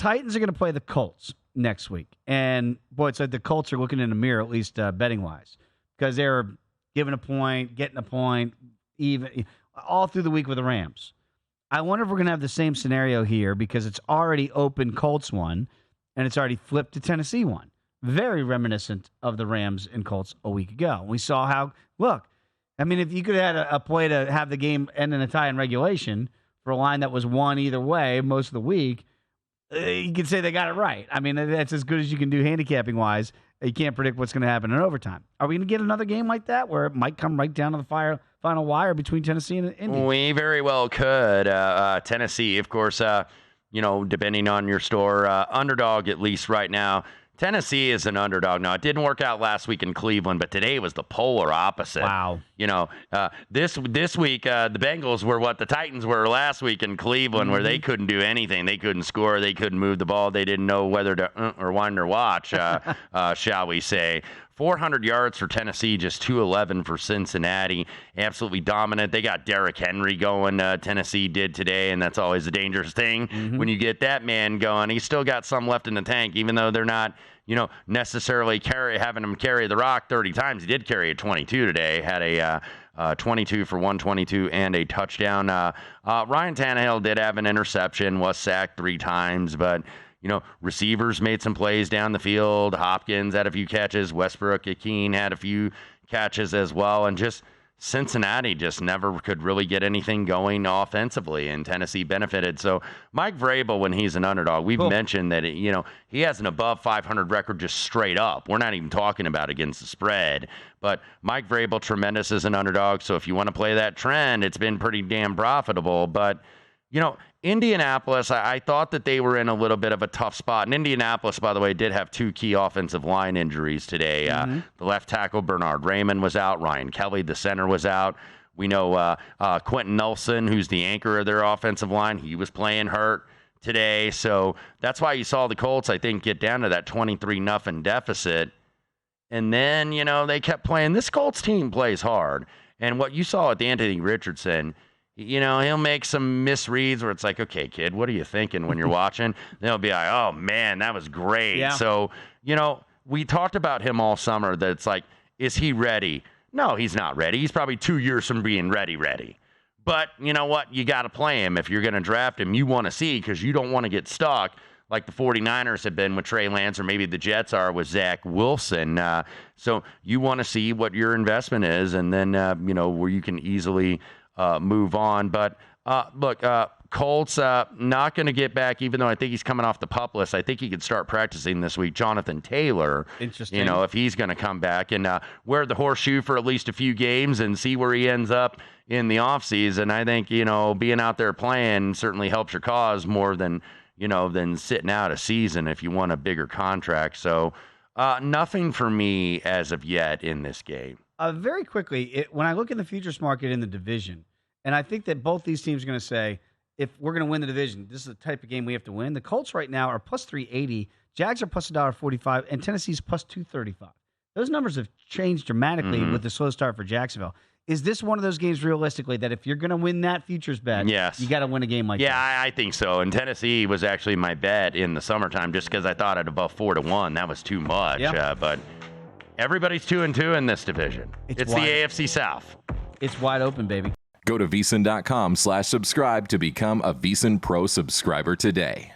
Titans are going to play the Colts next week. And, boy, it's like the Colts are looking in the mirror, at least betting-wise, because they're giving a point, getting a point, even all through the week with the Rams. I wonder if we're going to have the same scenario here because it's already open Colts one, and it's already flipped to Tennessee one. Very reminiscent of the Rams and Colts a week ago. We saw how, look, I mean, if you could have had a play to have the game end in a tie in regulation for a line that was won either way most of the week, you could say they got it right. I mean, that's as good as you can do handicapping-wise. You can't predict what's going to happen in overtime. Are we going to get another game like that where it might come right down to the final wire between Tennessee and Indy? We very well could. Tennessee, of course, depending on your store, underdog at least right now. Tennessee is an underdog. Now, it didn't work out last week in Cleveland, but today was the polar opposite. Wow. This week, the Bengals were what the Titans were last week in Cleveland, where they couldn't do anything. They couldn't score. They couldn't move the ball. They didn't know whether to or wind or watch, shall we say. 400 yards for Tennessee, just 211 for Cincinnati. Absolutely dominant. They got Derrick Henry going, Tennessee did today, and that's always a dangerous thing when you get that man going. He's still got some left in the tank, even though they're not, necessarily having him carry the rock 30 times. He did carry it 22 today, had a 22 for 122 and a touchdown. Ryan Tannehill did have an interception, was sacked 3 times, but receivers made some plays down the field. Hopkins had a few catches. Westbrook Akeen had a few catches as well. And just Cincinnati just never could really get anything going offensively, and Tennessee benefited. So Mike Vrabel, when he's an underdog, we've mentioned that, he has an above 500 record just straight up. We're not even talking about against the spread. But Mike Vrabel, tremendous as an underdog. So if you want to play that trend, it's been pretty damn profitable. But, Indianapolis, I thought that they were in a little bit of a tough spot. And Indianapolis, by the way, did have 2 key offensive line injuries today. The left tackle, Bernard Raymond, was out. Ryan Kelly, the center, was out. We know Quentin Nelson, who's the anchor of their offensive line, he was playing hurt today. So that's why you saw the Colts, I think, get down to that 23-0 deficit. And then, they kept playing. This Colts team plays hard. And what you saw with Anthony Richardson, he'll make some misreads where it's like, okay, kid, what are you thinking when you're watching? They'll be like, oh, man, that was great. Yeah. So, we talked about him all summer that it's like, is he ready? No, he's not ready. He's probably 2 years from being ready. But you know what? You got to play him. If you're going to draft him, you want to see, because you don't want to get stuck like the 49ers have been with Trey Lance, or maybe the Jets are with Zach Wilson. So you want to see what your investment is, and then, where you can easily move on. But look, Colts not going to get back, even though I think he's coming off the PUP list. I think he could start practicing this week. Jonathan Taylor, interesting. If he's going to come back and wear the horseshoe for at least a few games and see where he ends up in the offseason. I think, being out there playing certainly helps your cause more than sitting out a season if you want a bigger contract. So nothing for me as of yet in this game. Very quickly, when I look in the futures market in the division, and I think that both these teams are going to say, if we're going to win the division, this is the type of game we have to win. The Colts right now are plus 380, Jags are plus $1.45, and Tennessee's plus 235. Those numbers have changed dramatically with the slow start for Jacksonville. Is this one of those games realistically that if you're going to win that futures bet, you got to win a game like that? Yeah, I think so. And Tennessee was actually my bet in the summertime just because I thought at above 4-1. That was too much. Yep. But everybody's 2-2 in this division. It's the AFC South. It's wide open, baby. Go to VSiN.com/subscribe to become a VSiN Pro subscriber today.